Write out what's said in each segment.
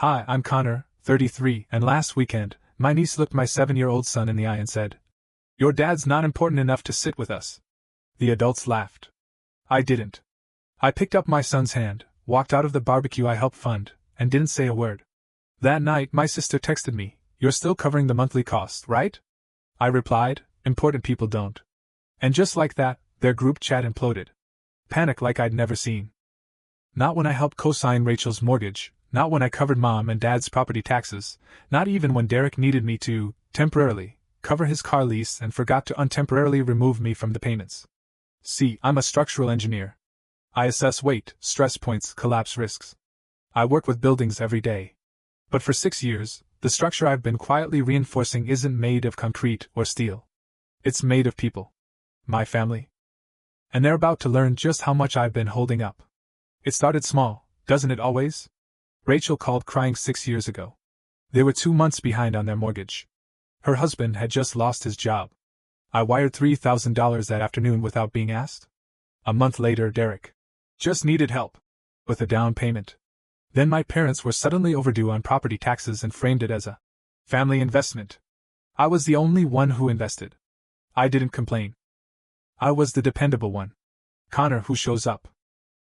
Hi, I'm Connor, 33, and last weekend, my niece looked my 7-year-old son in the eye and said, "Your dad's not important enough to sit with us." The adults laughed. I didn't. I picked up my son's hand, walked out of the barbecue I helped fund, and didn't say a word. That night, my sister texted me, "You're still covering the monthly cost, right?" I replied, "Important people don't." And just like that, their group chat imploded. Panic like I'd never seen. Not when I helped co-sign Rachel's mortgage, not when I covered Mom and Dad's property taxes, not even when Derek needed me to, temporarily, cover his car lease and forgot to untemporarily remove me from the payments. See, I'm a structural engineer. I assess weight, stress points, collapse risks. I work with buildings every day. But for 6 years, the structure I've been quietly reinforcing isn't made of concrete or steel. It's made of people. My family. And they're about to learn just how much I've been holding up. It started small, doesn't it always? Rachel called crying 6 years ago. They were 2 months behind on their mortgage. Her husband had just lost his job. I wired $3,000 that afternoon without being asked. A month later, Derek just needed help with a down payment. Then my parents were suddenly overdue on property taxes and framed it as a family investment. I was the only one who invested. I didn't complain. I was the dependable one. Connor who shows up.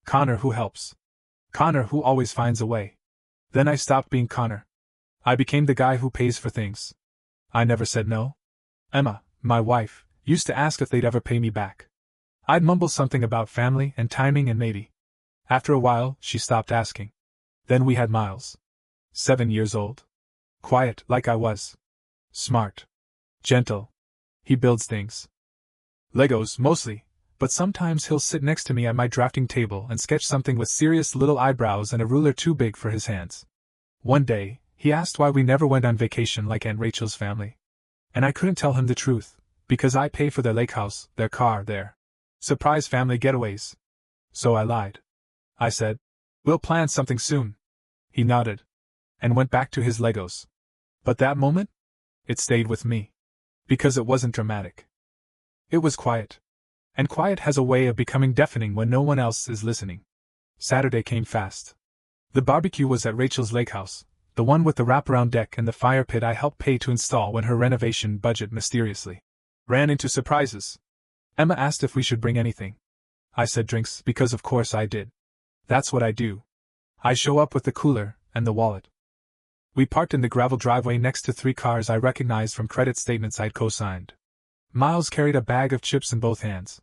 Connor who helps. Connor who always finds a way. Then I stopped being Connor. I became the guy who pays for things. I never said no. Emma, my wife, used to ask if they'd ever pay me back. I'd mumble something about family and timing and maybe. After a while, she stopped asking. Then we had Miles. 7 years old. Quiet, like I was. Smart. Gentle. He builds things. Legos, mostly, but sometimes he'll sit next to me at my drafting table and sketch something with serious little eyebrows and a ruler too big for his hands. One day, he asked why we never went on vacation like Aunt Rachel's family. And I couldn't tell him the truth, because I pay for their Lakehouse, their car, their surprise family getaways. So I lied. I said, "We'll plan something soon." He nodded. And went back to his Legos. But that moment? It stayed with me. Because it wasn't dramatic. It was quiet. And quiet has a way of becoming deafening when no one else is listening. Saturday came fast. The barbecue was at Rachel's Lakehouse, the one with the wraparound deck and the fire pit I helped pay to install when her renovation budget mysteriously ran into surprises. Emma asked if we should bring anything. I said drinks because of course I did. That's what I do. I show up with the cooler and the wallet. We parked in the gravel driveway next to 3 cars I recognized from credit statements I'd co-signed. Miles carried a bag of chips in both hands.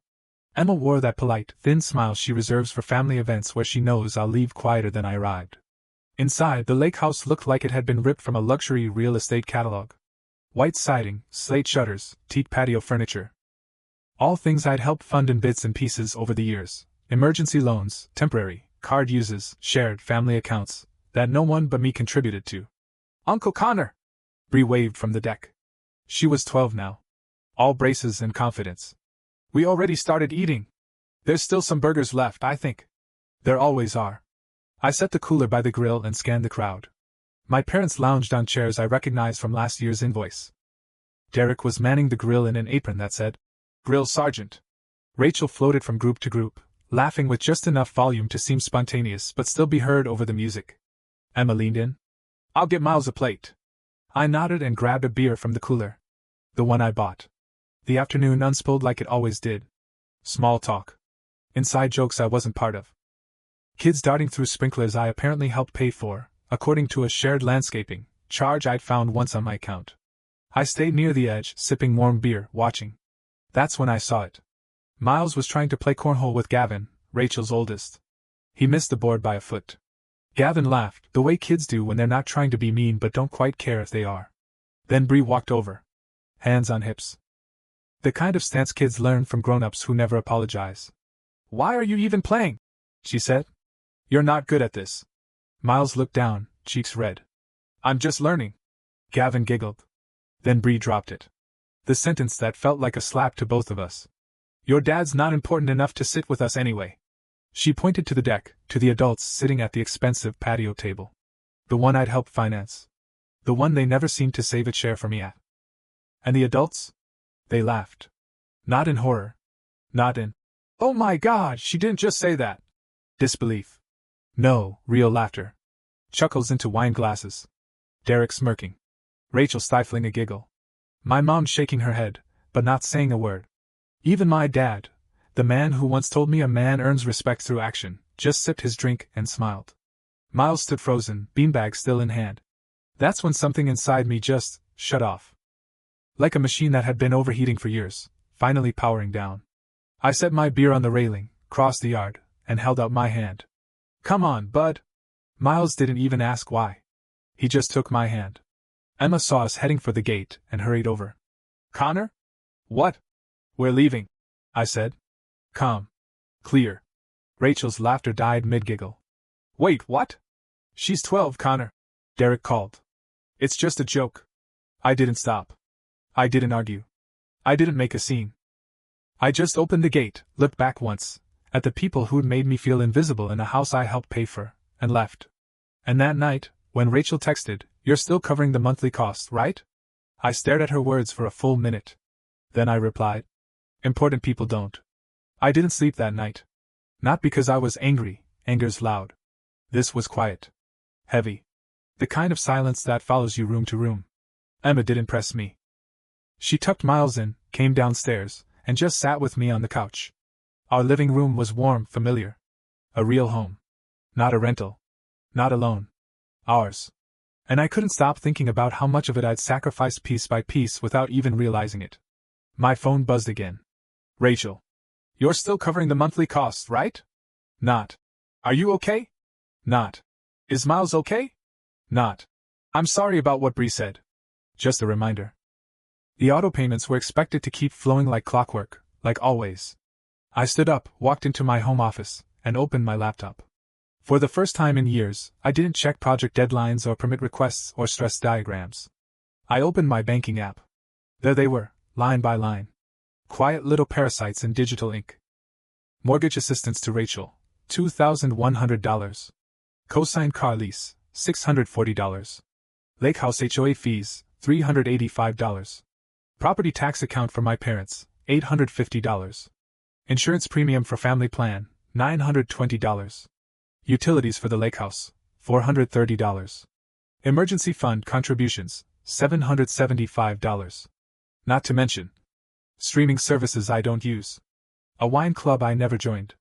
Emma wore that polite, thin smile she reserves for family events where she knows I'll leave quieter than I arrived. Inside, the Lakehouse looked like it had been ripped from a luxury real estate catalog. White siding, slate shutters, teak patio furniture. All things I'd helped fund in bits and pieces over the years. Emergency loans, temporary, card uses, shared family accounts, that no one but me contributed to. "Uncle Connor!" Bree waved from the deck. She was 12 now. All braces and confidence. "We already started eating. There's still some burgers left, I think." There always are. I set the cooler by the grill and scanned the crowd. My parents lounged on chairs I recognized from last year's invoice. Derek was manning the grill in an apron that said, "Grill Sergeant." Rachel floated from group to group, laughing with just enough volume to seem spontaneous but still be heard over the music. Emma leaned in. "I'll get Miles a plate." I nodded and grabbed a beer from the cooler. The one I bought. The afternoon unspooled like it always did. Small talk. Inside jokes I wasn't part of. Kids darting through sprinklers I apparently helped pay for, according to a shared landscaping charge I'd found once on my account. I stayed near the edge, sipping warm beer, watching. That's when I saw it. Miles was trying to play cornhole with Gavin, Rachel's oldest. He missed the board by a foot. Gavin laughed, the way kids do when they're not trying to be mean but don't quite care if they are. Then Bree walked over. Hands on hips. The kind of stance kids learn from grown-ups who never apologize. "Why are you even playing?" she said. "You're not good at this." Miles looked down, cheeks red. "I'm just learning." Gavin giggled. Then Bree dropped it. The sentence that felt like a slap to both of us. "Your dad's not important enough to sit with us anyway." She pointed to the deck, to the adults sitting at the expensive patio table. The one I'd helped finance. The one they never seemed to save a chair for me at. And the adults? They laughed. Not in horror. Not in, "Oh my God, she didn't just say that." Disbelief. No, real laughter. Chuckles into wine glasses. Derek smirking. Rachel stifling a giggle. My mom shaking her head, but not saying a word. Even my dad, the man who once told me a man earns respect through action, just sipped his drink and smiled. Miles stood frozen, beanbag still in hand. That's when something inside me just shut off. Like a machine that had been overheating for years, finally powering down. I set my beer on the railing, crossed the yard, and held out my hand. Come on, bud. Miles didn't even ask why. He just took my hand. Emma saw us heading for the gate and hurried over. Connor? What? We're leaving, I said. Calm. Clear. Rachel's laughter died mid-giggle. Wait, what? She's 12, Connor. Derek called. It's just a joke. I didn't stop. I didn't argue. I didn't make a scene. I just opened the gate, looked back once, at the people who'd made me feel invisible in a house I helped pay for, and left. And that night, when Rachel texted, "You're still covering the monthly costs, right?" I stared at her words for a full minute. Then I replied, "Important people don't." I didn't sleep that night. Not because I was angry, anger's loud. This was quiet. Heavy. The kind of silence that follows you room to room. Emma did impress me. She tucked Miles in, came downstairs, and just sat with me on the couch. Our living room was warm, familiar. A real home. Not a rental. Not alone. Ours. And I couldn't stop thinking about how much of it I'd sacrificed piece by piece without even realizing it. My phone buzzed again. Rachel. You're still covering the monthly costs, right? Not. Are you okay? Not. Is Miles okay? Not. I'm sorry about what Bree said. Just a reminder. The auto payments were expected to keep flowing like clockwork, like always. I stood up, walked into my home office, and opened my laptop. For the first time in years, I didn't check project deadlines or permit requests or stress diagrams. I opened my banking app. There they were, line by line. Quiet little parasites in digital ink. Mortgage assistance to Rachel, $2,100. Cosigned car lease, $640. Lakehouse HOA fees, $385. Property tax account for my parents, $850. Insurance premium for family plan, $920. Utilities for the Lakehouse, $430. Emergency fund contributions, $775. Not to mention streaming services I don't use. A wine club I never joined.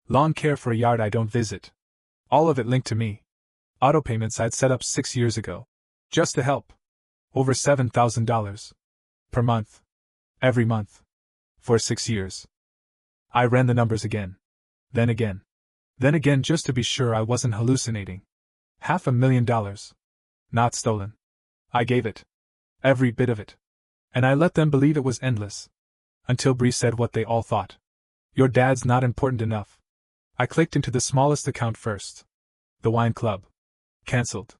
Lawn care for a yard I don't visit. All of it linked to me. Auto payments I'd set up 6 years ago. Just to help. Over $7,000. Per month. Every month. For 6 years. I ran the numbers again. Then again. Then again just to be sure I wasn't hallucinating. $500,000. Not stolen. I gave it. Every bit of it. And I let them believe it was endless. Until Bree said what they all thought. Your dad's not important enough. I clicked into the smallest account first. The wine club. Cancelled.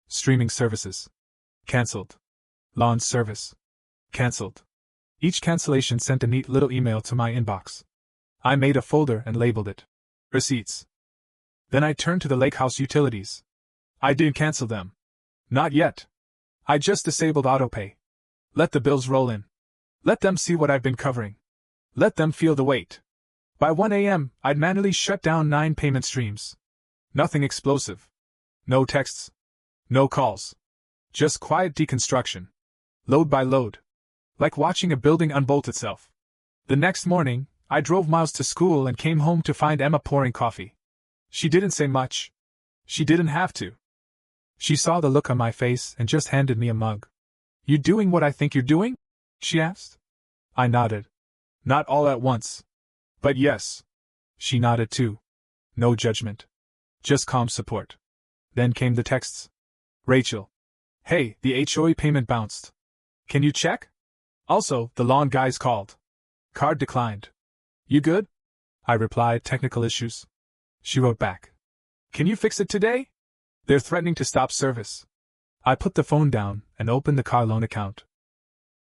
Streaming services. Cancelled. Lawn service. Cancelled. Each cancellation sent a neat little email to my inbox. I made a folder and labeled it Receipts. Then I turned to the Lakehouse utilities. I didn't cancel them. Not yet. I just disabled autopay. Let the bills roll in. Let them see what I've been covering. Let them feel the weight. By 1 a.m., I'd manually shut down 9 payment streams. Nothing explosive. No texts. No calls. Just quiet deconstruction. Load by load. Like watching a building unbolt itself. The next morning, I drove Miles to school and came home to find Emma pouring coffee. She didn't say much. She didn't have to. She saw the look on my face and just handed me a mug. You doing what I think you're doing? She asked. I nodded. Not all at once. But yes. She nodded too. No judgment. Just calm support. Then came the texts. Rachel. Hey, the HOA payment bounced. Can you check? Also, the lawn guys called. Card declined. You good? I replied, technical issues. She wrote back. Can you fix it today? They're threatening to stop service. I put the phone down and opened the car loan account.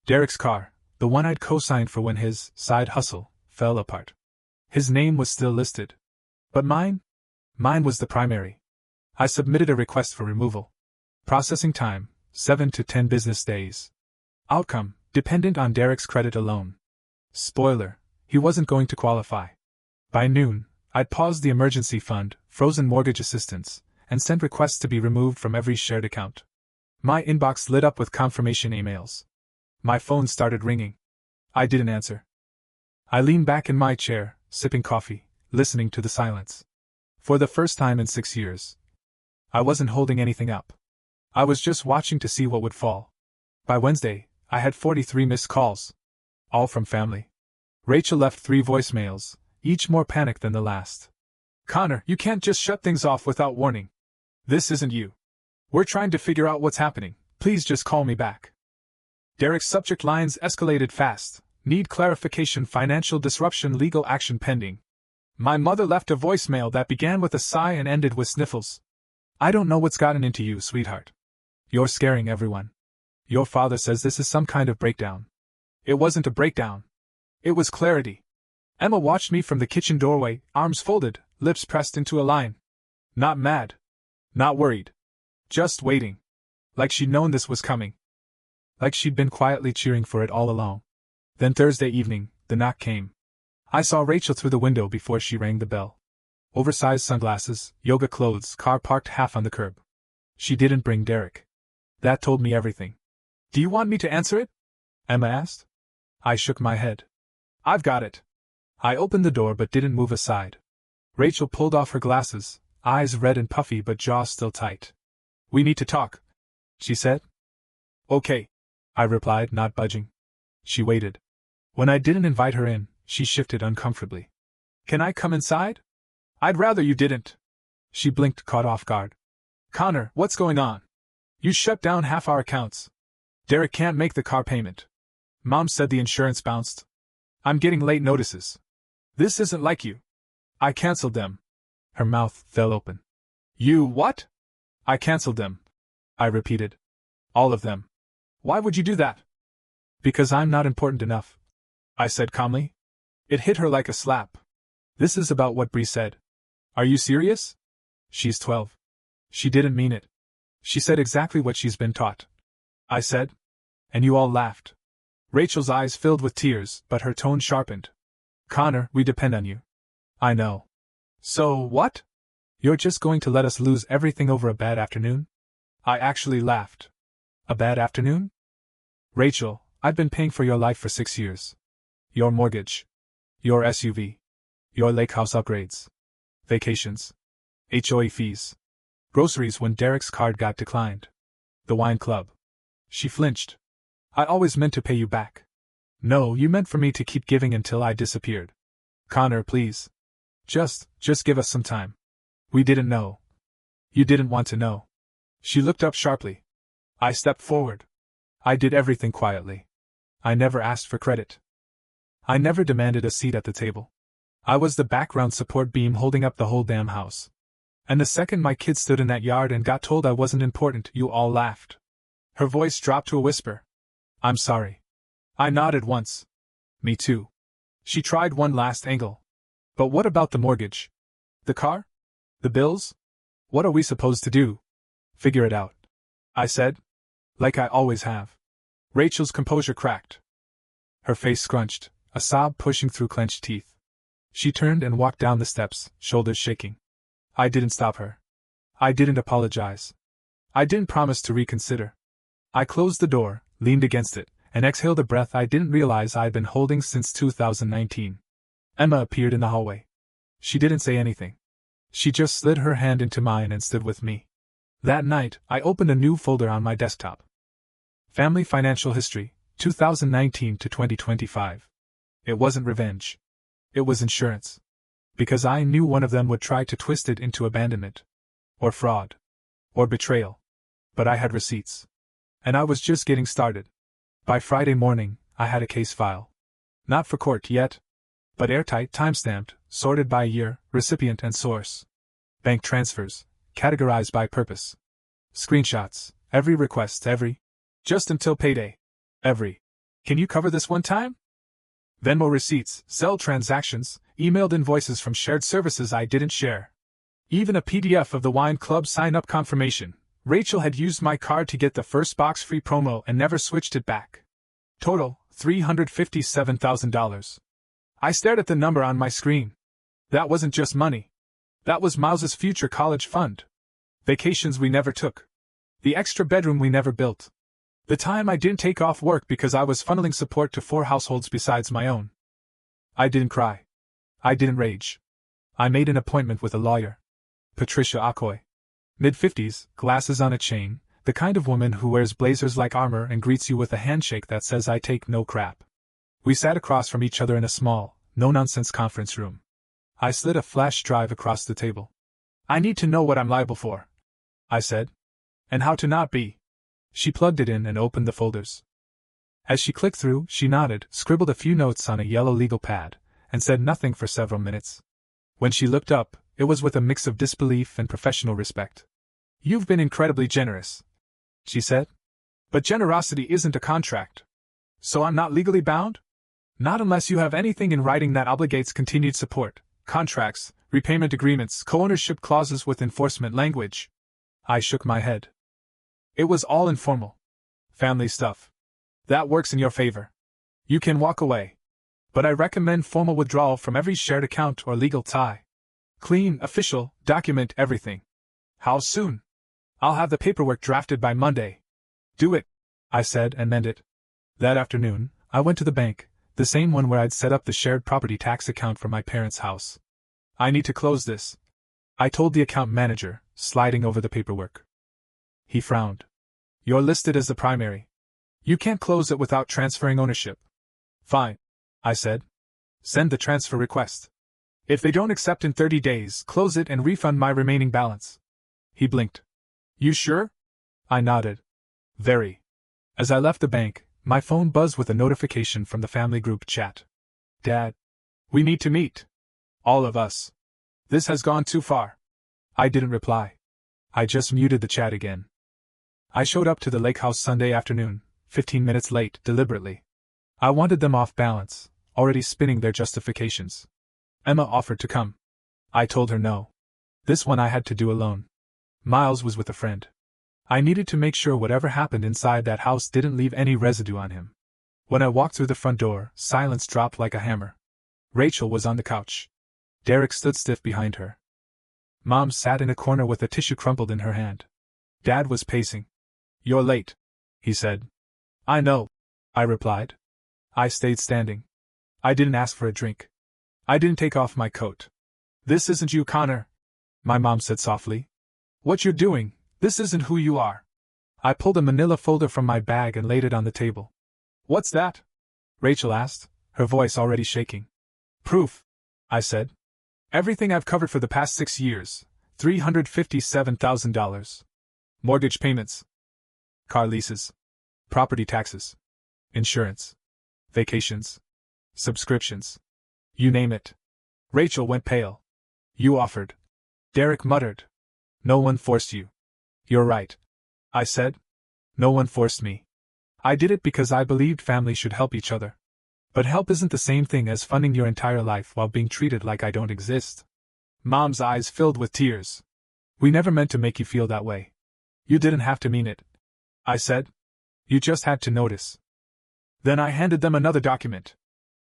Derek's car, the one I'd co-signed for when his side hustle fell apart. His name was still listed. But mine? Mine was the primary. I submitted a request for removal. Processing time, 7 to 10 business days. Outcome, dependent on Derek's credit alone. Spoiler, he wasn't going to qualify. By noon, I'd paused the emergency fund, frozen mortgage assistance, and sent requests to be removed from every shared account. My inbox lit up with confirmation emails. My phone started ringing. I didn't answer. I leaned back in my chair, sipping coffee, listening to the silence. For the first time in 6 years, I wasn't holding anything up. I was just watching to see what would fall. By Wednesday, I had 43 missed calls. All from family. Rachel left 3 voicemails, each more panicked than the last. Connor, you can't just shut things off without warning. This isn't you. We're trying to figure out what's happening. Please just call me back. Derek's subject lines escalated fast. Need clarification, financial disruption, legal action pending. My mother left a voicemail that began with a sigh and ended with sniffles. I don't know what's gotten into you, sweetheart. You're scaring everyone. Your father says this is some kind of breakdown. It wasn't a breakdown. It was clarity. Emma watched me from the kitchen doorway, arms folded, lips pressed into a line. Not mad. Not worried. Just waiting. Like she'd known this was coming. Like she'd been quietly cheering for it all along. Then Thursday evening, the knock came. I saw Rachel through the window before she rang the bell. Oversized sunglasses, yoga clothes, car parked half on the curb. She didn't bring Derek. That told me everything. Do you want me to answer it? Emma asked. I shook my head. I've got it. I opened the door but didn't move aside. Rachel pulled off her glasses, eyes red and puffy but jaw still tight. We need to talk, she said. Okay, I replied, not budging. She waited. When I didn't invite her in, she shifted uncomfortably. Can I come inside? I'd rather you didn't. She blinked, caught off guard. Connor, what's going on? You shut down half our accounts. Derek can't make the car payment. Mom said the insurance bounced. I'm getting late notices. This isn't like you. I canceled them. Her mouth fell open. You what? I canceled them. I repeated. All of them. Why would you do that? Because I'm not important enough, I said calmly. It hit her like a slap. This is about what Bree said. Are you serious? She's 12. She didn't mean it. She said exactly what she's been taught. I said. And you all laughed. Rachel's eyes filled with tears, but her tone sharpened. Connor, we depend on you. I know. So what? You're just going to let us lose everything over a bad afternoon? I actually laughed. A bad afternoon? Rachel, I've been paying for your life for 6 years. Your mortgage. Your SUV. Your Lakehouse upgrades. Vacations. HOA fees. Groceries when Derek's card got declined. The wine club. She flinched. I always meant to pay you back. No, you meant for me to keep giving until I disappeared. Connor, please. Just give us some time. We didn't know. You didn't want to know. She looked up sharply. I stepped forward. I did everything quietly. I never asked for credit. I never demanded a seat at the table. I was the background support beam holding up the whole damn house. And the second my kids stood in that yard and got told I wasn't important, you all laughed. Her voice dropped to a whisper. I'm sorry. I nodded once. Me too. She tried one last angle. But what about the mortgage? The car? The bills? What are we supposed to do? Figure it out, I said. Like I always have. Rachel's composure cracked. Her face scrunched, a sob pushing through clenched teeth. She turned and walked down the steps, shoulders shaking. I didn't stop her. I didn't apologize. I didn't promise to reconsider. I closed the door, leaned against it, and exhaled a breath I didn't realize I'd been holding since 2019. Emma appeared in the hallway. She didn't say anything. She just slid her hand into mine and stood with me. That night, I opened a new folder on my desktop. Family Financial History, 2019 to 2025. It wasn't revenge. It was insurance. Because I knew one of them would try to twist it into abandonment. Or fraud. Or betrayal. But I had receipts. And I was just getting started. By Friday morning, I had a case file. Not for court yet. But airtight, timestamped, sorted by year, recipient and source. Bank transfers, categorized by purpose. Screenshots, every request, every. Just until payday. Every. Can you cover this one time? Venmo receipts, Zelle transactions, emailed invoices from shared services I didn't share. Even a PDF of the wine club sign-up confirmation. Rachel had used my card to get the first box free promo and never switched it back. Total, $357,000. I stared at the number on my screen. That wasn't just money. That was Mouse's future college fund. Vacations we never took. The extra bedroom we never built. The time I didn't take off work because I was funneling support to 4 households besides my own. I didn't cry. I didn't rage. I made an appointment with a lawyer. Patricia Okoye. Mid-50s, glasses on a chain, the kind of woman who wears blazers like armor and greets you with a handshake that says I take no crap. We sat across from each other in a small, no-nonsense conference room. I slid a flash drive across the table. I need to know what I'm liable for, I said. And how to not be. She plugged it in and opened the folders. As she clicked through, she nodded, scribbled a few notes on a yellow legal pad, and said nothing for several minutes. When she looked up, it was with a mix of disbelief and professional respect. You've been incredibly generous, she said. But generosity isn't a contract. So I'm not legally bound? Not unless you have anything in writing that obligates continued support, contracts, repayment agreements, co-ownership clauses with enforcement language. I shook my head. It was all informal. Family stuff. That works in your favor. You can walk away. But I recommend formal withdrawal from every shared account or legal tie. Clean, official, document everything. How soon? I'll have the paperwork drafted by Monday. Do it, I said and meant it. That afternoon, I went to the bank, the same one where I'd set up the shared property tax account for my parents' house. I need to close this, I told the account manager, sliding over the paperwork. He frowned. You're listed as the primary. You can't close it without transferring ownership. Fine, I said. Send the transfer request. If they don't accept in 30 days, close it and refund my remaining balance. He blinked. You sure? I nodded. Very. As I left the bank, my phone buzzed with a notification from the family group chat. Dad. We need to meet. All of us. This has gone too far. I didn't reply. I just muted the chat again. I showed up to the Lakehouse Sunday afternoon, 15 minutes late, deliberately. I wanted them off balance, already spinning their justifications. Emma offered to come. I told her no. This one I had to do alone. Miles was with a friend. I needed to make sure whatever happened inside that house didn't leave any residue on him. When I walked through the front door, silence dropped like a hammer. Rachel was on the couch. Derek stood stiff behind her. Mom sat in a corner with a tissue crumpled in her hand. Dad was pacing. You're late, he said. I know, I replied. I stayed standing. I didn't ask for a drink. I didn't take off my coat. This isn't you, Connor, my mom said softly. What you're doing, this isn't who you are. I pulled a manila folder from my bag and laid it on the table. What's that? Rachel asked, her voice already shaking. Proof, I said. Everything I've covered for the past 6 years, $357,000. Mortgage payments. Car leases. Property taxes. Insurance. Vacations. Subscriptions. You name it. Rachel went pale. You offered. Derek muttered. No one forced you. You're right, I said. No one forced me. I did it because I believed families should help each other. But help isn't the same thing as funding your entire life while being treated like I don't exist. Mom's eyes filled with tears. We never meant to make you feel that way. You didn't have to mean it, I said. You just had to notice. Then I handed them another document.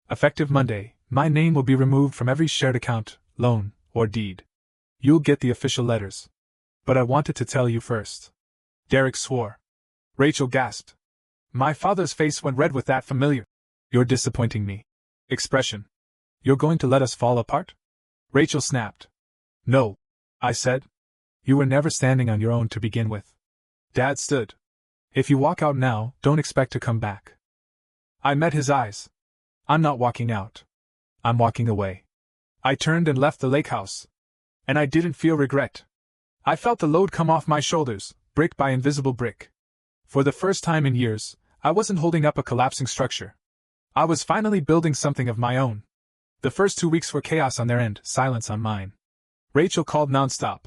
Effective Monday, my name will be removed from every shared account, loan, or deed. You'll get the official letters. But I wanted to tell you first. Derek swore. Rachel gasped. My father's face went red with that familiar, "You're disappointing me" expression. You're going to let us fall apart? Rachel snapped. No, I said. You were never standing on your own to begin with. Dad stood. If you walk out now, don't expect to come back. I met his eyes. I'm not walking out. I'm walking away. I turned and left the Lakehouse. And I didn't feel regret. I felt the load come off my shoulders, brick by invisible brick. For the first time in years, I wasn't holding up a collapsing structure. I was finally building something of my own. The first 2 weeks were chaos on their end, silence on mine. Rachel called nonstop.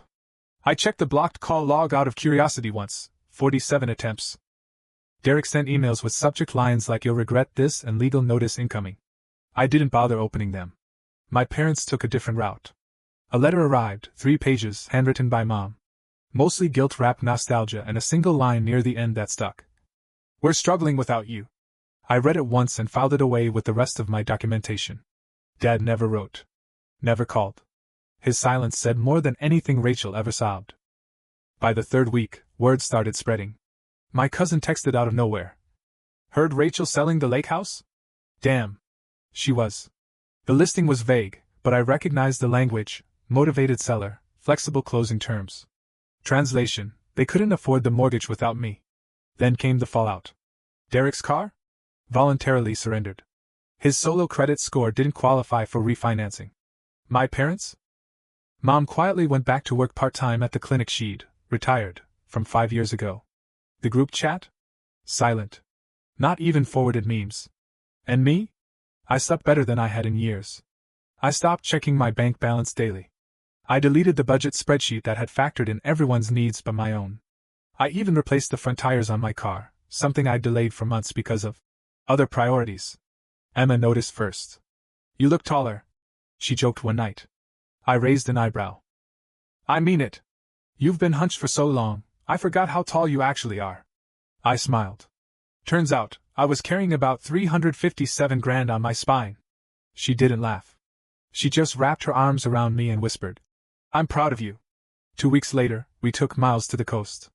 I checked the blocked call log out of curiosity once, 47 attempts. Derek sent emails with subject lines like "You'll regret this" and "Legal notice incoming." I didn't bother opening them. My parents took a different route. A letter arrived, 3 pages, handwritten by Mom. Mostly guilt-wrapped nostalgia and a single line near the end that stuck. We're struggling without you. I read it once and filed it away with the rest of my documentation. Dad never wrote. Never called. His silence said more than anything Rachel ever sobbed. By the third week, word started spreading. My cousin texted out of nowhere. Heard Rachel selling the Lakehouse? Damn. She was. The listing was vague, but I recognized the language: motivated seller, flexible closing terms. Translation: they couldn't afford the mortgage without me. Then came the fallout. Derek's car? Voluntarily surrendered. His solo credit score didn't qualify for refinancing. My parents? Mom quietly went back to work part-time at the clinic she'd retired from 5 years ago. The group chat? Silent. Not even forwarded memes. And me? I slept better than I had in years. I stopped checking my bank balance daily. I deleted the budget spreadsheet that had factored in everyone's needs but my own. I even replaced the front tires on my car, something I'd delayed for months because of other priorities. Emma noticed first. You look taller, she joked one night. I raised an eyebrow. I mean it. You've been hunched for so long, I forgot how tall you actually are. I smiled. Turns out, I was carrying about 357 grand on my spine. She didn't laugh. She just wrapped her arms around me and whispered, I'm proud of you. 2 weeks later, we took Miles to the coast.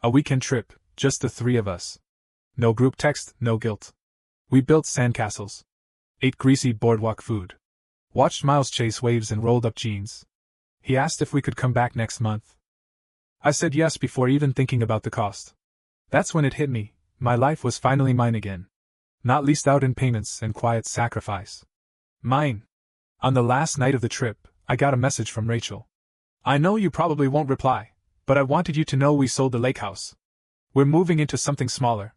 A weekend trip, just the 3 of us. No group text, no guilt. We built sandcastles. Ate greasy boardwalk food. Watched Miles chase waves in rolled-up jeans. He asked if we could come back next month. I said yes before even thinking about the cost. That's when it hit me, my life was finally mine again. Not leased out in payments and quiet sacrifice. Mine. On the last night of the trip, I got a message from Rachel. I know you probably won't reply, but I wanted you to know we sold the Lakehouse. We're moving into something smaller.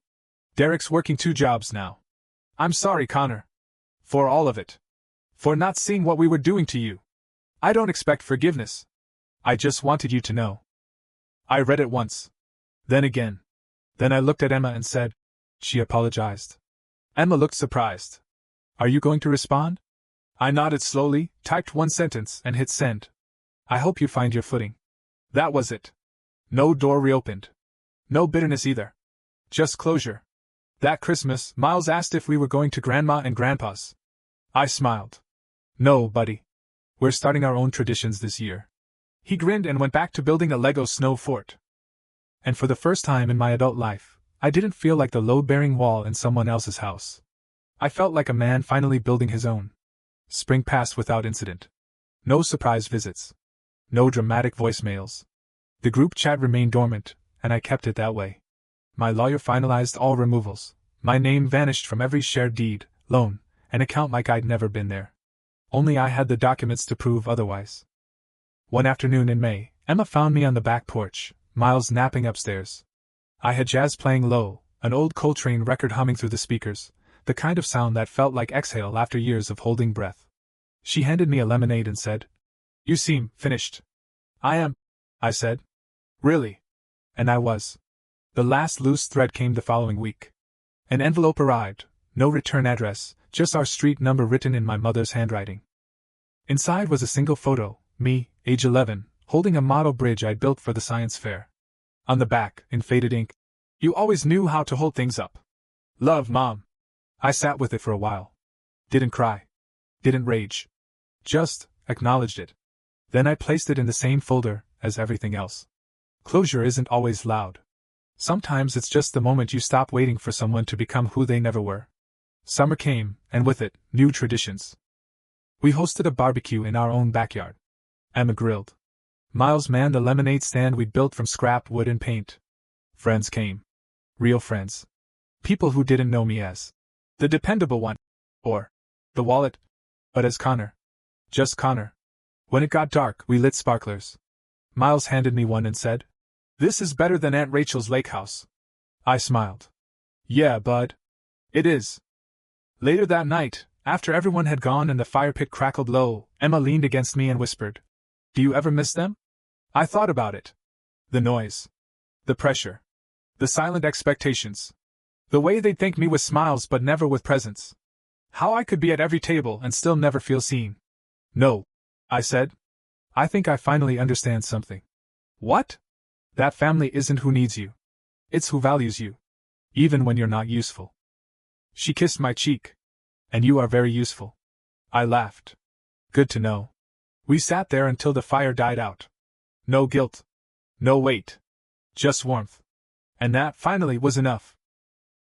Derek's working 2 jobs now. I'm sorry, Connor. For all of it. For not seeing what we were doing to you. I don't expect forgiveness. I just wanted you to know. I read it once. Then again. Then I looked at Emma and said, she apologized. Emma looked surprised. Are you going to respond? I nodded slowly, typed 1 sentence, and hit send. I hope you find your footing. That was it. No door reopened. No bitterness either. Just closure. That Christmas, Miles asked if we were going to Grandma and Grandpa's. I smiled. No, buddy. We're starting our own traditions this year. He grinned and went back to building a Lego snow fort. And for the first time in my adult life, I didn't feel like the load-bearing wall in someone else's house. I felt like a man finally building his own. Spring passed without incident. No surprise visits. No dramatic voicemails. The group chat remained dormant, and I kept it that way. My lawyer finalized all removals. My name vanished from every shared deed, loan, and account like I'd never been there. Only I had the documents to prove otherwise. One afternoon in May, Emma found me on the back porch, Miles napping upstairs. I had jazz playing low, an old Coltrane record humming through the speakers, the kind of sound that felt like exhale after years of holding breath. She handed me a lemonade and said, You seem finished. I am, I said. Really? And I was. The last loose thread came the following week. An envelope arrived, no return address, just our street number written in my mother's handwriting. Inside was a single photo, me, age 11, holding a model bridge I'd built for the science fair. On the back, in faded ink, You always knew how to hold things up. Love, Mom. I sat with it for a while. Didn't cry. Didn't rage. Just acknowledged it. Then I placed it in the same folder as everything else. Closure isn't always loud. Sometimes it's just the moment you stop waiting for someone to become who they never were. Summer came, and with it, new traditions. We hosted a barbecue in our own backyard. Emma grilled. Miles manned a lemonade stand we'd built from scrap wood and paint. Friends came. Real friends. People who didn't know me as the dependable one, or the wallet, but as Connor. Just Connor. When it got dark, we lit sparklers. Miles handed me one and said, This is better than Aunt Rachel's Lakehouse. I smiled. Yeah, bud. It is. Later that night, after everyone had gone and the fire pit crackled low, Emma leaned against me and whispered, Do you ever miss them? I thought about it. The noise. The pressure. The silent expectations. The way they'd thank me with smiles but never with presents. How I could be at every table and still never feel seen. No, I said. I think I finally understand something. What? That family isn't who needs you. It's who values you. Even when you're not useful. She kissed my cheek. And you are very useful. I laughed. Good to know. We sat there until the fire died out. No guilt. No weight. Just warmth. And that, finally, was enough.